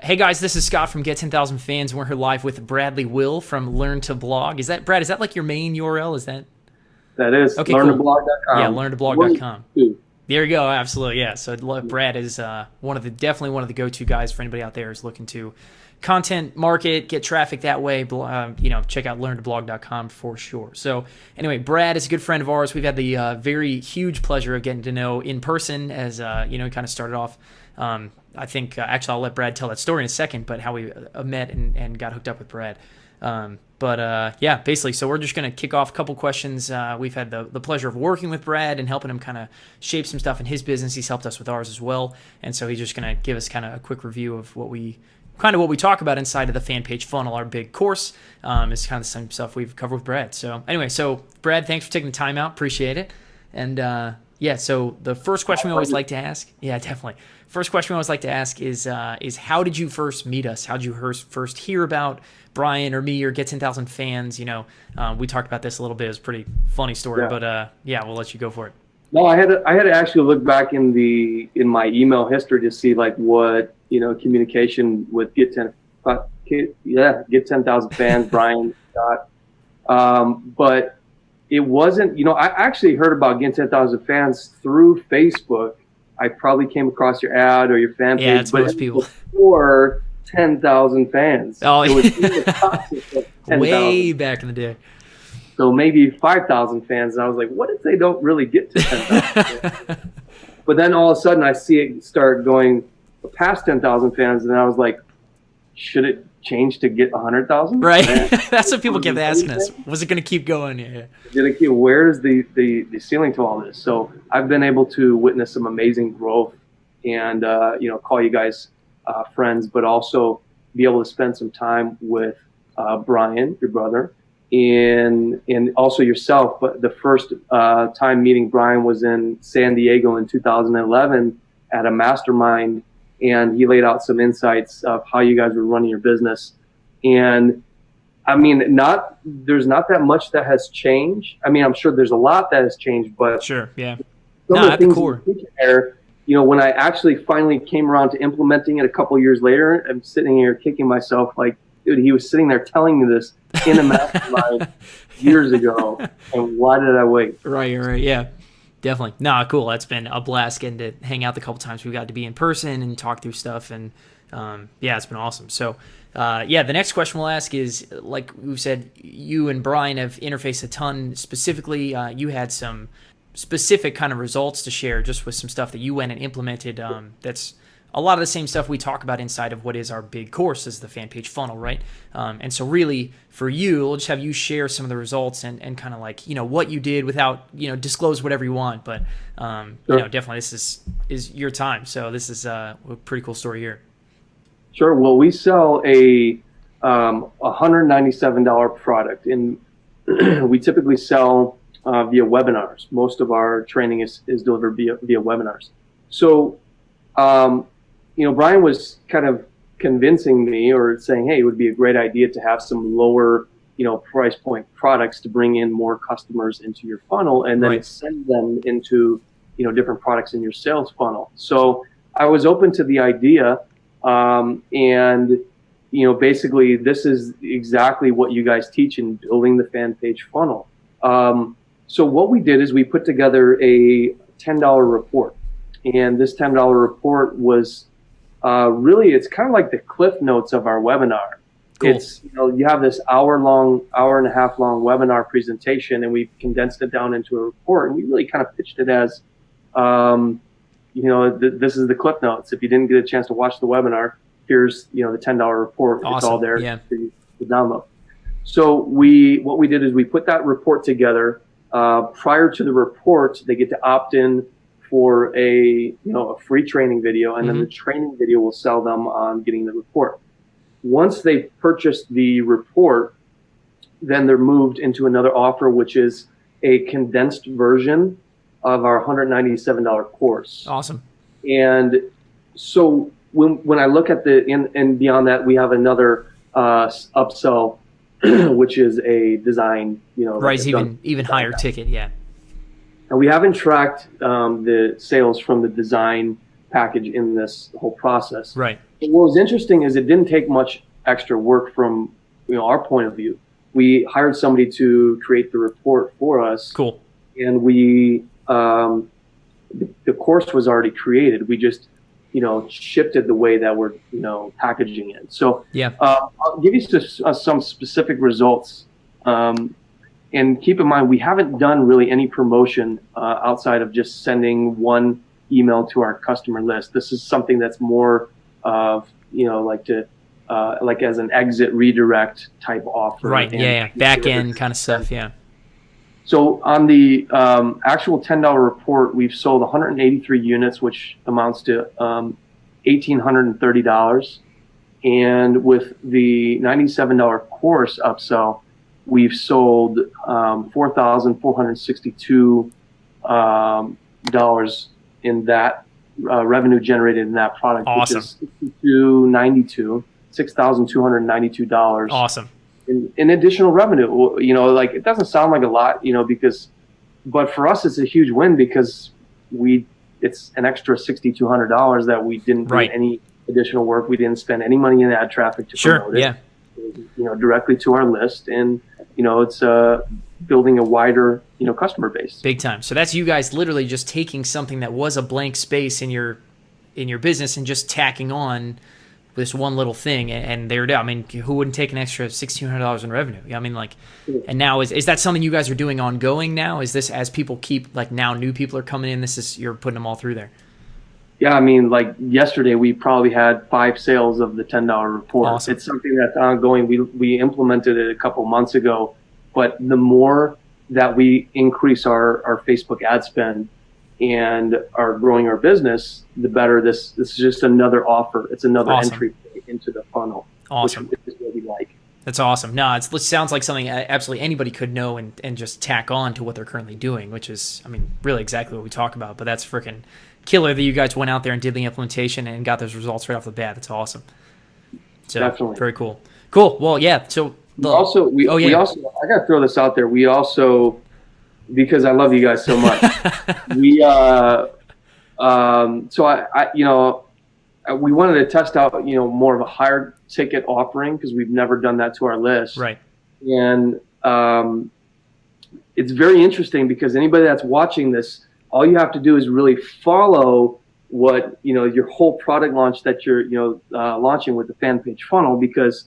Hey guys, this is Scott from Get 10,000 Fans. We're here live with Bradley Will from Learn to Blog. Is that Brad? Is that like your main URL? Is that That is okay? Cool. Yeah, learntoblog.com. learntoblog.com. There you go. Absolutely, yeah. So Brad is definitely one of the go-to guys for anybody out there who's looking to content market, get traffic that way. Check out learntoblog.com for sure. So anyway, Brad is a good friend of ours. We've had the very huge pleasure of getting to know in person as kind of started off. I think actually I'll let Brad tell that story in a second, but how we met and got hooked up with Brad. Basically, so we're just going to kick off a couple questions. We've had the pleasure of working with Brad and helping him kind of shape some stuff in his business. He's helped us with ours as well. And so he's just going to give us kind of a quick review of what we talk about inside of the fan page funnel, our big course. It's kind of the same stuff we've covered with Brad. So anyway, Brad, thanks for taking the time out. Appreciate it. And so the first question we always like to ask, definitely. First question we always like to ask is how did you first meet us? How did you first hear about Brian or me or Get 10,000 Fans? We talked about this a little bit. It was a pretty funny story, but we'll let you go for it. No, I had to actually look back in my email history to see like what communication with Get 10,000 Fans, Brian, Scott. But it wasn't. I actually heard about Get 10,000 Fans through Facebook. I probably came across your ad or your fan page. Yeah, it's most people. Before 10,000 fans. Oh, it was in the process of 10,000. Way back in the day. So maybe 5,000 fans. And I was like, what if they don't really get to 10,000? But then all of a sudden I see it start going past 10,000 fans. And I was like, should it change to get 100,000? Right. That's what people kept asking us. Was it going to keep going? Yeah. Where's the ceiling to all this? So I've been able to witness some amazing growth and, call you guys friends, but also be able to spend some time with Brian, your brother, and also yourself. But the first time meeting Brian was in San Diego in 2011 at a mastermind, and he laid out some insights of how you guys were running your business. And I mean, there's not that much that has changed. I mean, I'm sure there's a lot that has changed, but sure, yeah. At the core. When I actually finally came around to implementing it a couple years later, I'm sitting here kicking myself like, dude, he was sitting there telling me this in a mastermind years ago, and why did I wait? Right, yeah. Definitely. Cool. That's been a blast getting to hang out the couple times we got to be in person and talk through stuff. And it's been awesome. So, the next question we'll ask is, like we've said, you and Brian have interfaced a ton. Specifically, you had some specific kind of results to share just with some stuff that you went and implemented. That's a lot of the same stuff we talk about inside of what is our big course, is the fan page funnel, right? And so really for you, we'll just have you share some of the results and kind of like, what you did without, disclose whatever you want. But, Sure. Definitely this is your time. So this is a pretty cool story here. Sure. Well, we sell a $197 product, and we typically sell via webinars. Most of our training is delivered via webinars. So, Brian was kind of convincing me or saying, hey, it would be a great idea to have some lower, price point products to bring in more customers into your funnel and then send them into, different products in your sales funnel. So I was open to the idea. Basically this is exactly what you guys teach in building the fan page funnel. So what we did is we put together a $10 report. And this $10 report was it's kind of like the cliff notes of our webinar. Cool. It's, you have this hour and a half long webinar presentation, and we condensed it down into a report. And we really kind of pitched it as, this is the cliff notes. If you didn't get a chance to watch the webinar, here's, the $10 report. Awesome. It's all there for you to download. So what we did is we put that report together. Prior to the report, they get to opt in for a free training video, and then the training video will sell them on getting the report. Once they purchase the report, then they're moved into another offer, which is a condensed version of our $197 course. Awesome. And so when I look at and beyond that, we have another upsell, which is a design, right, even higher ticket, yeah. And we haven't tracked the sales from the design package in this whole process. Right. And what was interesting is it didn't take much extra work from our point of view. We hired somebody to create the report for us. Cool. And we the course was already created. We just shifted the way that we're packaging it. So yeah, I'll give you some specific results. And keep in mind, we haven't done really any promotion outside of just sending one email to our customer list. This is something that's more of like as an exit redirect type offer. Right. Yeah. Back end kind of stuff. Yeah. So on the actual $10 report, we've sold 183 units, which amounts to $1,830. And with the $97 course upsell, we've sold $4,462 in that revenue generated in that product, awesome. Which is $6,292. Awesome. In additional revenue. Like it doesn't sound like a lot, but for us it's a huge win because it's an extra $6,200 that we didn't do any additional work. We didn't spend any money in ad traffic to promote it. Yeah. Directly to our list, and it's building a wider customer base. Big time. So that's you guys literally just taking something that was a blank space in your business and just tacking on this one little thing, and there it is. I mean, who wouldn't take an extra $1,600 in revenue? I mean, like, and now is that something you guys are doing ongoing now? Is this as people keep, like, now new people are coming in, you're putting them all through there? Yeah, I mean, like yesterday we probably had 5 sales of the $10 report. Awesome. It's something that's ongoing. We implemented it a couple months ago, but the more that we increase our Facebook ad spend and are growing our business, the better. This is just another offer. It's another entry into the funnel. Awesome. Which is what we like. That's awesome. No, it sounds like something absolutely anybody could know and just tack on to what they're currently doing, which is, I mean, really exactly what we talk about. But that's freaking killer that you guys went out there and did the implementation and got those results right off the bat. That's awesome. So, definitely. Very cool. Cool. Well, yeah. So we also, I got to throw this out there. We also, because I love you guys so much, we we wanted to test out more of a higher ticket offering because we've never done that to our list. Right. And it's very interesting because anybody that's watching this, all you have to do is really follow what your whole product launch that you're launching with the fan page funnel, because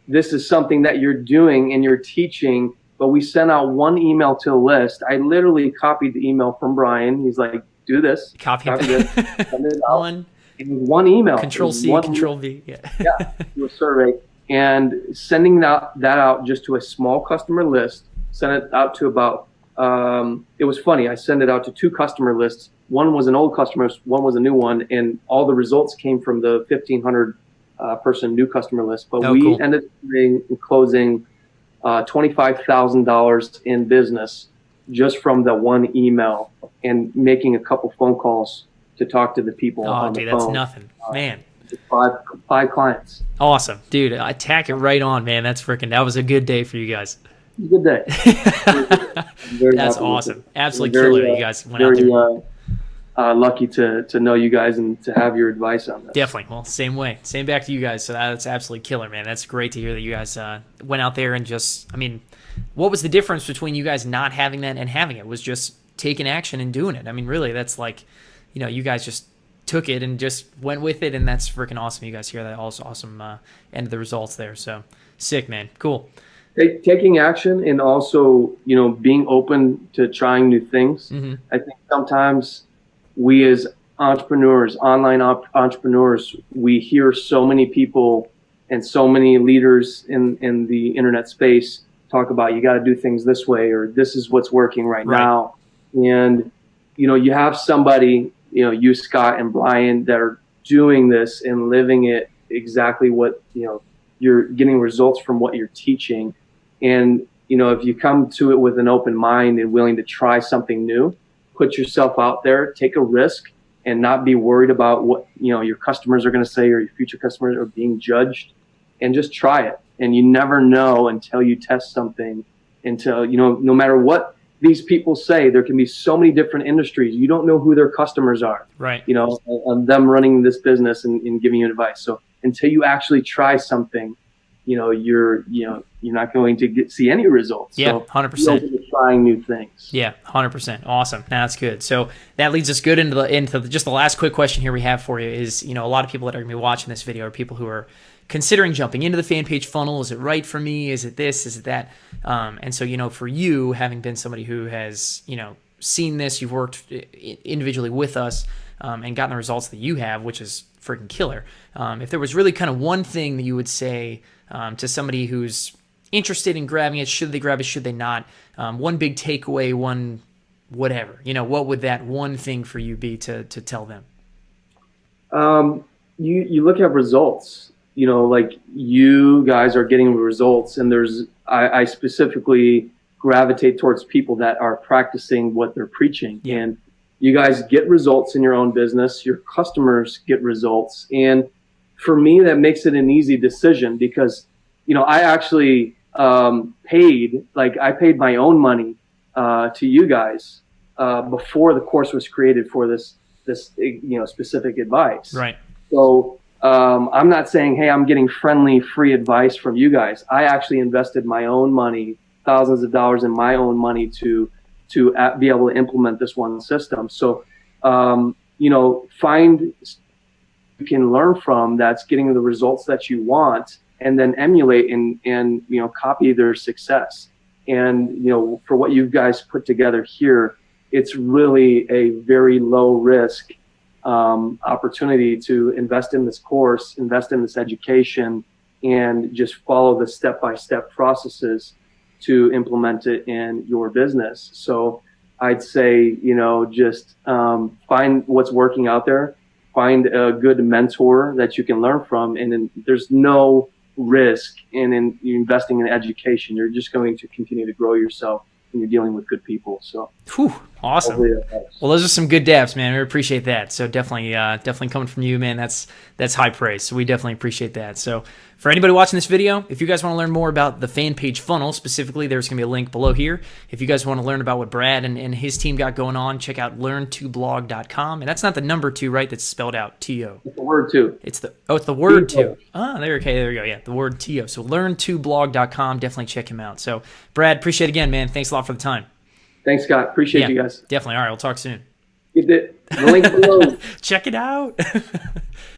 this is something that you're doing and you're teaching. But we sent out one email to the list. I literally copied the email from Brian. He's like, do this. Copy this. Send it out. One email. Control C, Control V. Yeah. Do a survey. And sending that out just to a small customer list, sent it out to about, it was funny. I sent it out to 2 customer lists. One was an old customer, one was a new one. And all the results came from the 1,500 person new customer list. But we ended up closing $25,000 in business just from the one email and making a couple phone calls to talk to the people on the phone. That's nothing, man. 5 clients. Awesome, dude. I tack it right on, man. That was a good day for you guys. Good day. That's awesome. Absolutely killer. You guys went out there. Lucky to know you guys and to have your advice on this. Definitely. Well, same way. Same back to you guys. So that's absolutely killer, man. That's great to hear that you guys went out there and just, I mean, what was the difference between you guys not having that and having it? Was just taking action and doing it. I mean, really, that's like, you guys just took it and just went with it, and that's freaking awesome. You guys hear that? Also awesome end of the results there. So sick, man. Cool. Taking action and also, being open to trying new things. Mm-hmm. I think sometimes we as entrepreneurs, online entrepreneurs, we hear so many people and so many leaders in the internet space talk about you got to do things this way, or this is what's working right now. And, you have somebody, you, Scott and Brian, that are doing this and living it exactly what, you're getting results from what you're teaching. And, if you come to it with an open mind and willing to try something new, put yourself out there, take a risk, and not be worried about what, your customers are going to say or your future customers are being judged, and just try it. And you never know until you test something, until, no matter what these people say, there can be so many different industries. You don't know who their customers are, Right. you know, on them running this business and giving you advice. So until you actually try something, you know, you're not going to see any results. Yeah, so 100%. Trying new things. Yeah, 100%. Awesome. Now that's good. So that leads us good into just the last quick question here we have for you is, you know, a lot of people that are going to be watching this video are people who are considering jumping into the fan page funnel. Is it right for me? Is it this? Is it that? And so, you know, for you, having been somebody who has, you know, seen this, you've worked individually with us and gotten the results that you have, which is freaking killer. If there was really kind of one thing that you would say to somebody who's interested in grabbing it, should they grab it, should they not? One big takeaway, one whatever, you know, what would that one thing for you be to tell them? You look at results. You know, like you guys are getting results, and I specifically gravitate towards people that are practicing what they're preaching. Yeah. And you guys get results in your own business. Your customers get results. And for me, that makes it an easy decision because, you know, I actually I paid my own money to you guys before the course was created for this you know, specific advice. Right. So I'm not saying, hey, I'm getting friendly, free advice from you guys. I actually invested my own money, thousands of dollars in my own money to be able to implement this one system. So, you know, find you can learn from that's getting the results that you want, and then emulate and you know, copy their success. And, you know, for what you guys put together here, it's really a very low risk opportunity to invest in this course, invest in this education, and just follow the step-by-step processes to implement it in your business. So I'd say, you know, just find what's working out there, find a good mentor that you can learn from, and then there's no risk in investing in education. You're just going to continue to grow yourself, and you're dealing with good people. So, whew, awesome. Well, those are some good dabs, man. We appreciate that. So definitely coming from you, man. That's high praise. So we definitely appreciate that. So for anybody watching this video, if you guys want to learn more about the fan page funnel specifically, there's going to be a link below here. If you guys want to learn about what Brad and his team got going on, check out learn2blog.com. And that's not the number 2, right? That's spelled out T-O. It's the word 2. It's the word 2. There we go. Yeah, the word T-O. So learn2blog.com. Definitely check him out. So Brad, appreciate it again, man. Thanks a lot for the time. Thanks, Scott. Appreciate you guys. Definitely. All right, we'll talk soon. Get the link below. Check it out.